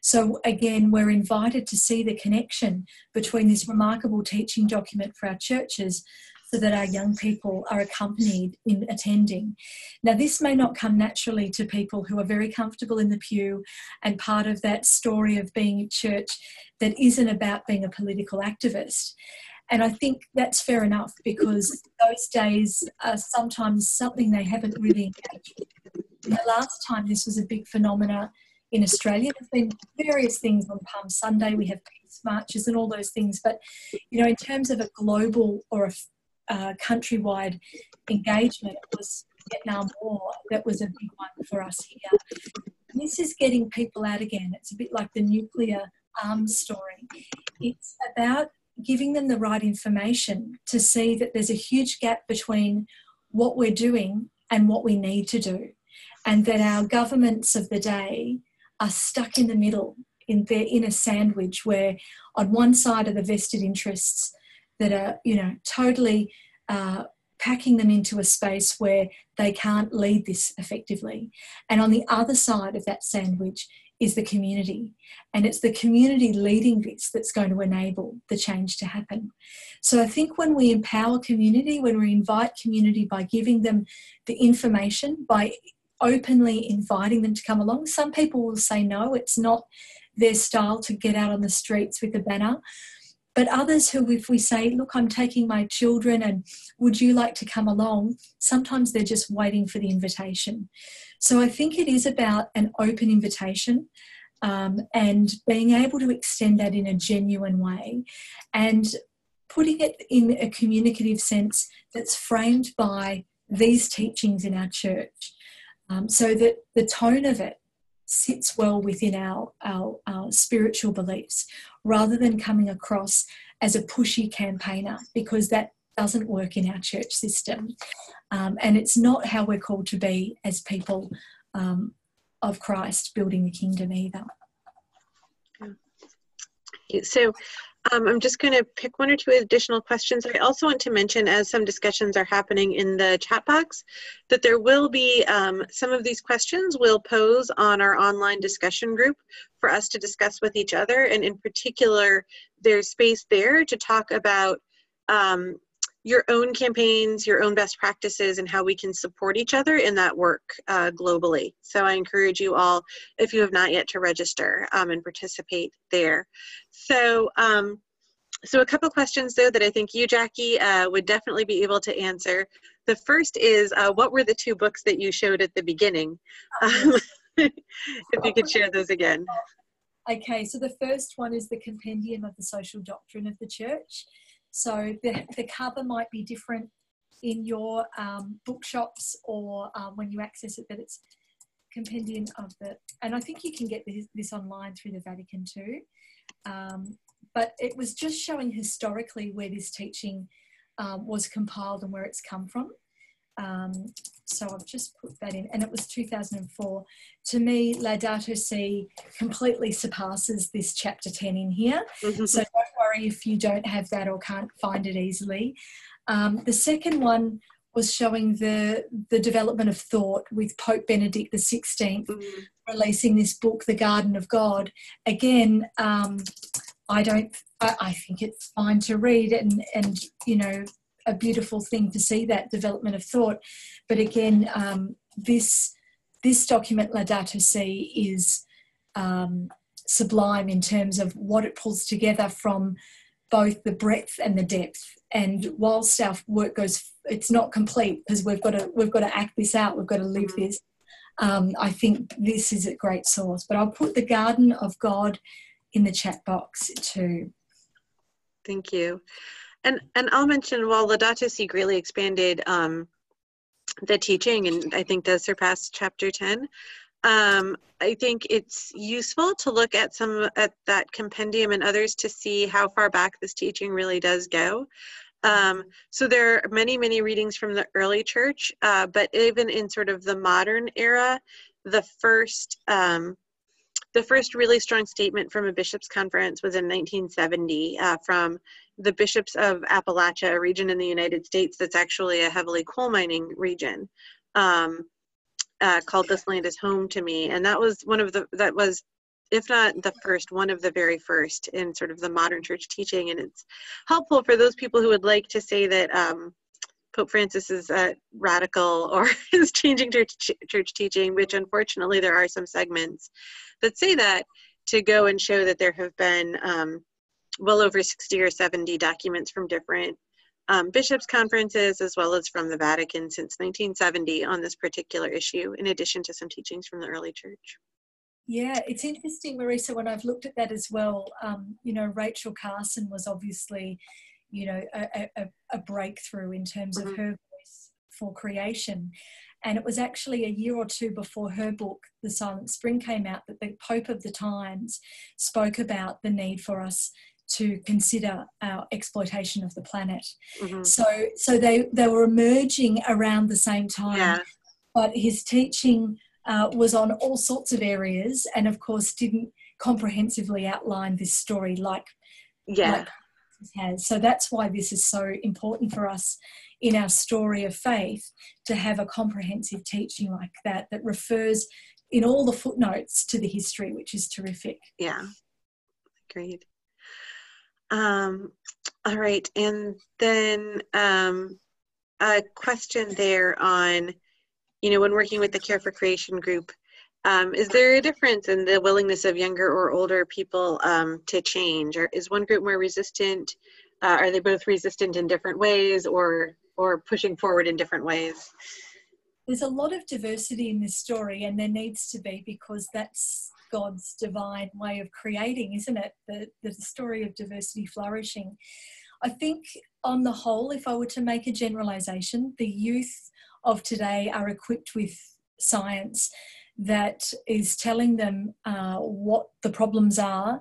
So again, we're invited to see the connection between this remarkable teaching document for our churches, so that our young people are accompanied in attending. Now, this may not come naturally to people who are very comfortable in the pew and part of that story of being at church that isn't about being a political activist. And I think that's fair enough, because those days are sometimes something they haven't really engaged with. And the last time this was a big phenomena in Australia, there's been various things on Palm Sunday. We have peace marches and all those things. But, you know, in terms of a global or a countrywide engagement, it was Vietnam War that was a big one for us here. And this is getting people out again. It's a bit like the nuclear arms story. It's about giving them the right information to see that there's a huge gap between what we're doing and what we need to do, and that our governments of the day are stuck in the middle, they're in a sandwich where on one side are the vested interests that are, you know, totally packing them into a space where they can't lead this effectively. And on the other side of that sandwich is the community. And it's the community leading this that's going to enable the change to happen. So I think when we empower community, when we invite community by giving them the information, by openly inviting them to come along, some people will say no, it's not their style to get out on the streets with a banner. But others who, if we say, look, I'm taking my children and would you like to come along? Sometimes they're just waiting for the invitation. So I think it is about an open invitation and being able to extend that in a genuine way and putting it in a communicative sense that's framed by these teachings in our church, so that the tone of it sits well within our spiritual beliefs, rather than coming across as a pushy campaigner, because that doesn't work in our church system. And it's not how we're called to be as people of Christ building the kingdom either. So I'm just going to pick one or two additional questions. I also want to mention, as some discussions are happening in the chat box, that there will be some of these questions we'll pose on our online discussion group for us to discuss with each other. And in particular, there's space there to talk about your own campaigns, your own best practices, and how we can support each other in that work globally. So I encourage you all, if you have not yet, to register and participate there. So, so a couple questions though that I think you, Jacqui, would definitely be able to answer. The first is, what were the two books that you showed at the beginning? If you could share those again. Okay, so the first one is the Compendium of the Social Doctrine of the Church. So the cover might be different in your bookshops or when you access it, but it's Compendium of the, and I think you can get this online through the Vatican too. But it was just showing historically where this teaching was compiled and where it's come from. So I've just put that in, and it was 2004. To me, Laudato Si completely surpasses this chapter 10 in here. Mm-hmm. So don't worry if you don't have that or can't find it easily. The second one was showing the development of thought with Pope Benedict XVI releasing this book, The Garden of God. Again, I think it's fine to read and you know, a beautiful thing to see that development of thought. But again, this document, Laudato Si, is sublime in terms of what it pulls together from both the breadth and the depth. And whilst our work goes, it's not complete because we've got to act this out, we've got to live this. I think this is a great source. But I'll put The Garden of God in the chat box too. Thank you. And I'll mention, while Laudato Si greatly expanded the teaching, and I think does surpass chapter 10, I think it's useful to look at that compendium and others to see how far back this teaching really does go. So there are many, many readings from the early church, but even in sort of the modern era, the first the first really strong statement from a bishops' conference was in 1970 from the bishops of Appalachia, a region in the United States that's actually a heavily coal mining region, called "This Land is Home to Me," and that was if not the first, one of the very first in sort of the modern church teaching. And it's helpful for those people who would like to say that Pope Francis is radical or is changing church teaching, which unfortunately there are some segments that say that, to go and show that there have been well over 60 or 70 documents from different bishops' conferences, as well as from the Vatican since 1970 on this particular issue, in addition to some teachings from the early church. Yeah, it's interesting, Marisa, when I've looked at that as well, Rachel Carson was obviously, a breakthrough in terms of her voice for creation. And it was actually a year or two before her book, The Silent Spring, came out, that the Pope of the times spoke about the need for us to consider our exploitation of the planet. So they were emerging around the same time. Yeah. But his teaching was on all sorts of areas, and of course didn't comprehensively outline this story like has. So that's why this is so important for us in our story of faith, to have a comprehensive teaching like that refers in all the footnotes to the history, which is terrific. Yeah, great. All right, and then a question there on, when working with the Care for Creation group, is there a difference in the willingness of younger or older people to change? Or is one group more resistant? Are they both resistant in different ways, or pushing forward in different ways? There's a lot of diversity in this story, and there needs to be, because that's God's divine way of creating, isn't it? The story of diversity flourishing. I think on the whole, if I were to make a generalisation, the youth of today are equipped with science that is telling them what the problems are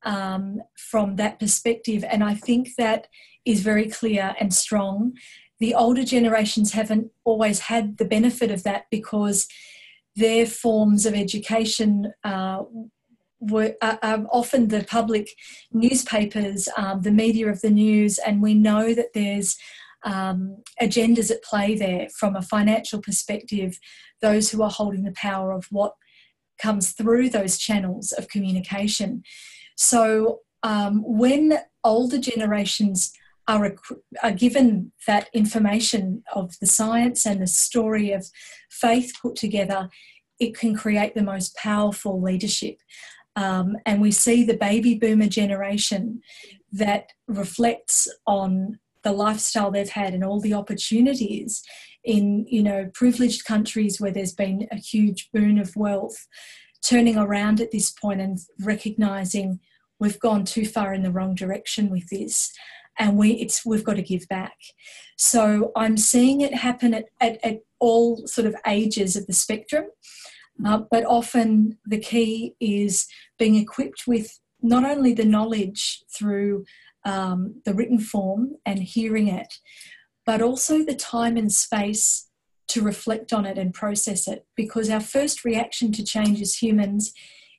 from that perspective. And I think that is very clear and strong. The older generations haven't always had the benefit of that, because their forms of education are often the public newspapers, the media of the news, and we know that there's agendas at play there from a financial perspective, those who are holding the power of what comes through those channels of communication. So when older generations are given that information of the science and the story of faith put together, it can create the most powerful leadership. And we see the baby boomer generation that reflects on the lifestyle they've had and all the opportunities in, privileged countries where there's been a huge boon of wealth, turning around at this point and recognising we've gone too far in the wrong direction with this, and we've got to give back. So I'm seeing it happen at all sort of ages of the spectrum, but often the key is being equipped with not only the knowledge through the written form and hearing it, but also the time and space to reflect on it and process it, because our first reaction to change as humans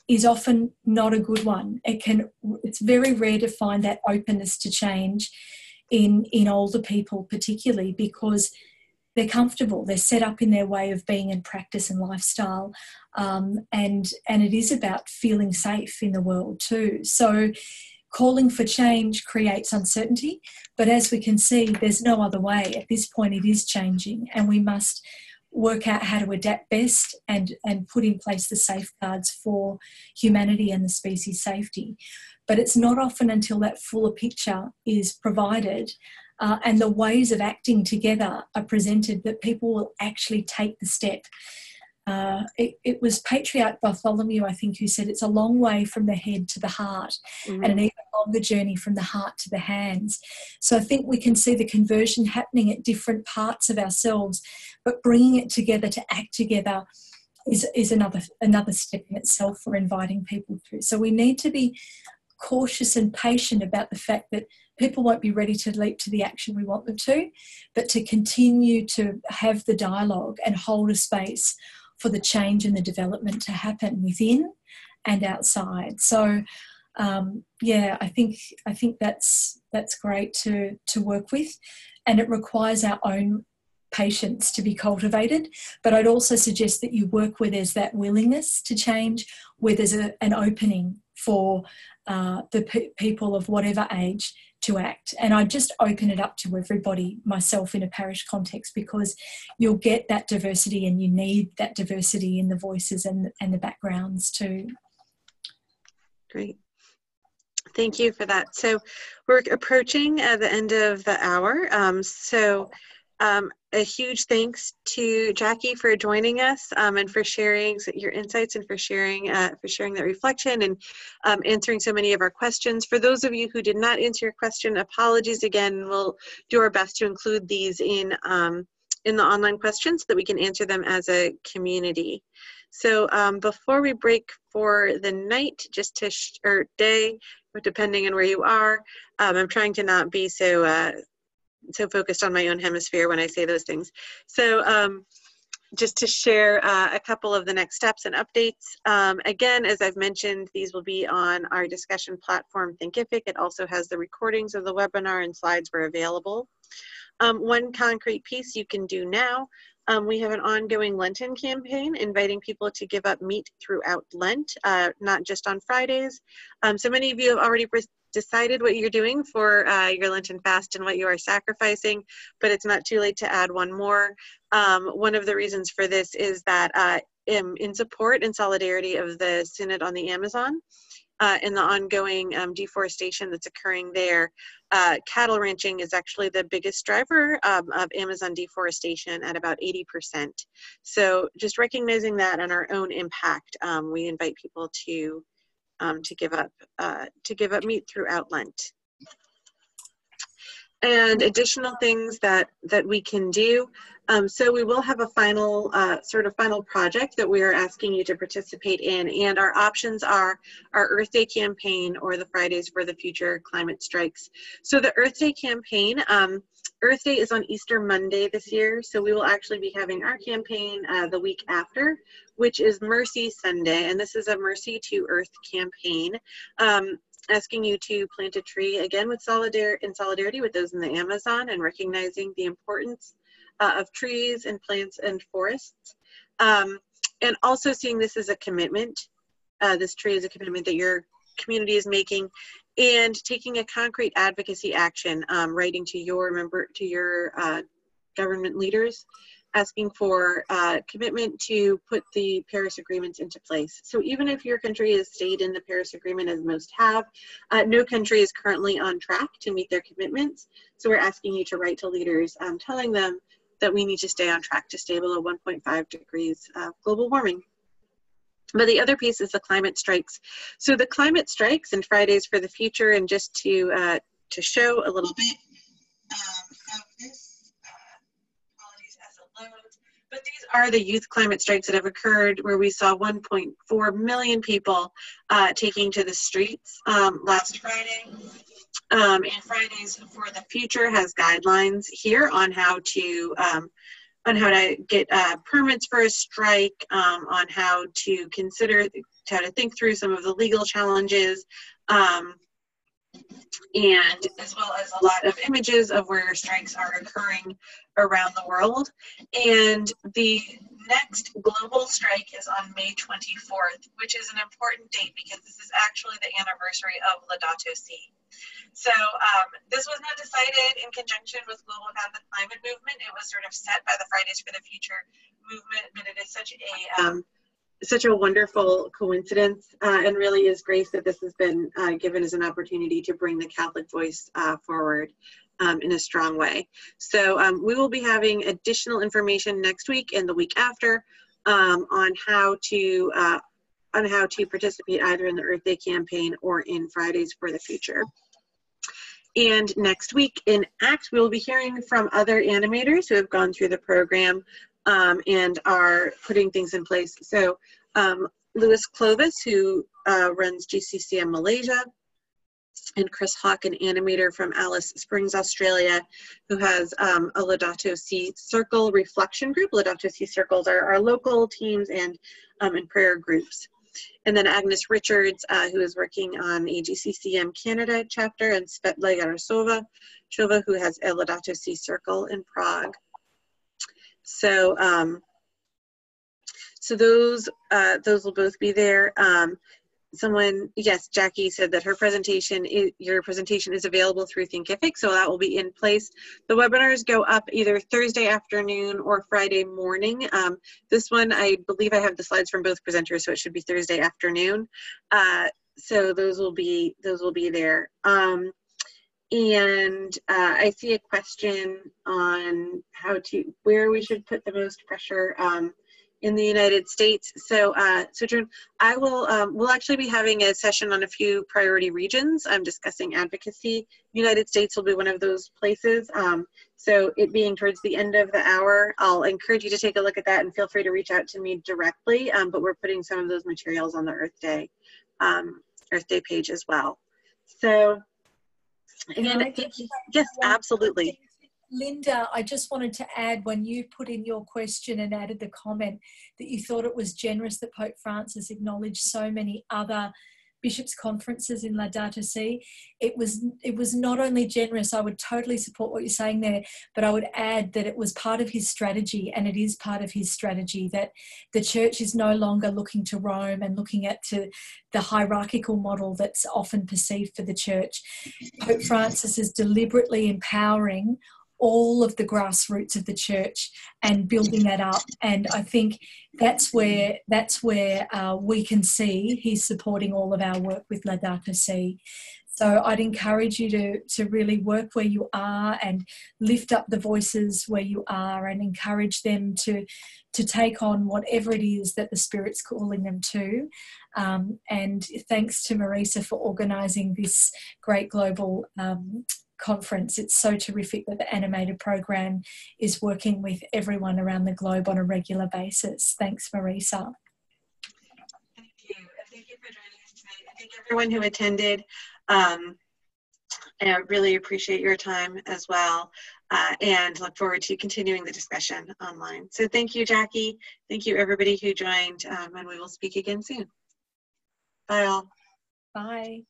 is often not a good one. It's very rare to find that openness to change in older people, particularly because they're comfortable, they're set up in their way of being and practice and lifestyle, and it is about feeling safe in the world too. So calling for change creates uncertainty, but as we can see, there's no other way. At this point, it is changing, and we must work out how to adapt best and put in place the safeguards for humanity and the species' safety. But it's not often until that fuller picture is provided and the ways of acting together are presented that people will actually take the step. It was Patriarch Bartholomew, I think, who said it's a long way from the head to the heart, and an even longer journey from the heart to the hands. So I think we can see the conversion happening at different parts of ourselves, but bringing it together to act together is another step in itself for inviting people through. So we need to be cautious and patient about the fact that people won't be ready to leap to the action we want them to, but to continue to have the dialogue and hold a space for the change and the development to happen within and outside. So yeah, I think that's great to work with, and it requires our own patience to be cultivated. But I'd also suggest that you work where there's that willingness to change, where there's an opening for the people of whatever age to act. And I just open it up to everybody, myself in a parish context, because you'll get that diversity, and you need that diversity in the voices and the backgrounds too. Great. Thank you for that. So we're approaching the end of the hour. A huge thanks to Jacqui for joining us and for sharing your insights, and for sharing that reflection, and answering so many of our questions. For those of you who did not answer your question, apologies again. We'll do our best to include these in the online questions so that we can answer them as a community. So before we break for the night, or day, depending on where you are, I'm trying to not be so focused on my own hemisphere when I say those things. So just to share a couple of the next steps and updates. Again, as I've mentioned, these will be on our discussion platform, Thinkific. It also has the recordings of the webinar, and slides were available. One concrete piece you can do now, we have an ongoing Lenten campaign inviting people to give up meat throughout Lent, not just on Fridays. So many of you have already decided what you're doing for your Lenten fast and what you are sacrificing, but it's not too late to add one more. One of the reasons for this is that in support and solidarity of the Synod on the Amazon, and the ongoing deforestation that's occurring there, cattle ranching is actually the biggest driver of Amazon deforestation at about 80%. So just recognizing that and our own impact, we invite people to give up meat throughout Lent. And additional things that we can do. So we will have a final final project that we are asking you to participate in, and our options are our Earth Day campaign or the Fridays for the Future climate strikes. So the Earth Day campaign, Earth Day is on Easter Monday this year, so we will actually be having our campaign the week after, which is Mercy Sunday, and this is a Mercy to Earth campaign. Asking you to plant a tree, again, in solidarity with those in the Amazon, and recognizing the importance of trees and plants and forests. And also seeing this as a commitment. This tree is a commitment that your community is making, and taking a concrete advocacy action, writing to your government leaders, asking for commitment to put the Paris agreements into place. So even if your country has stayed in the Paris Agreement, as most have, no country is currently on track to meet their commitments. So we're asking you to write to leaders, telling them that we need to stay on track to stay below 1.5 degrees global warming. But the other piece is the climate strikes. So the climate strikes and Fridays for the Future, and just to show a little bit of this. But these are the youth climate strikes that have occurred, where we saw 1.4 million people taking to the streets last Friday. And Fridays for the Future has guidelines here on how to get permits for a strike, on how to think through some of the legal challenges, and as well as a lot of images of where strikes are occurring around the world. And the next global strike is on May 24th, which is an important date because this is actually the anniversary of Laudato Si. So this was not decided in conjunction with Global Catholic Climate Movement. It was sort of set by the Fridays for the Future movement, but it is such a wonderful coincidence, and really is grace that this has been given as an opportunity to bring the Catholic voice forward in a strong way. So we will be having additional information next week and the week after on how to participate either in the Earth Day campaign or in Fridays for the Future. And next week in ACT, we will be hearing from other animators who have gone through the program and are putting things in place. So Louis Clovis, who runs GCCM Malaysia, and Chris Hawk, an animator from Alice Springs, Australia, who has a Laudato Si Circle reflection group. Laudato Si Circles are our local teams and prayer groups. And then Agnes Richards, who is working on a GCCM Canada chapter, and Svetla Yarosova, who has a Laudato Si circle in Prague. So, so those will both be there. Yes, Jacqui said that your presentation is available through Thinkific, so that will be in place. The webinars go up either Thursday afternoon or Friday morning. This one, I believe I have the slides from both presenters, so it should be Thursday afternoon. So those will be there. And I see a question on where we should put the most pressure in the United States. So, Sojourn, we'll actually be having a session on a few priority regions. I'm discussing advocacy. United States will be one of those places. So it being towards the end of the hour, I'll encourage you to take a look at that and feel free to reach out to me directly. But we're putting some of those materials on the Earth Day page as well. So again, thank you. Yes, absolutely. Linda, I just wanted to add, when you put in your question and added the comment that you thought it was generous that Pope Francis acknowledged so many other bishops' conferences in Laudato Si. It was not only generous, I would totally support what you're saying there, but I would add that it was part of his strategy, and it is part of his strategy, that the church is no longer looking to Rome and looking at the hierarchical model that's often perceived for the church. Pope Francis is deliberately empowering all of the grassroots of the church and building that up. And I think that's where we can see he's supporting all of our work with Laudato Si. So I'd encourage you to really work where you are and lift up the voices where you are and encourage them to take on whatever it is that the Spirit's calling them to. And thanks to Marisa for organising this great global conference. It's so terrific that the animated program is working with everyone around the globe on a regular basis. Thanks, Marisa. Thank you. Thank you for joining us tonight. I think everyone who attended, I really appreciate your time as well, and look forward to continuing the discussion online. So thank you, Jacqui. Thank you, everybody who joined, and we will speak again soon. Bye all. Bye.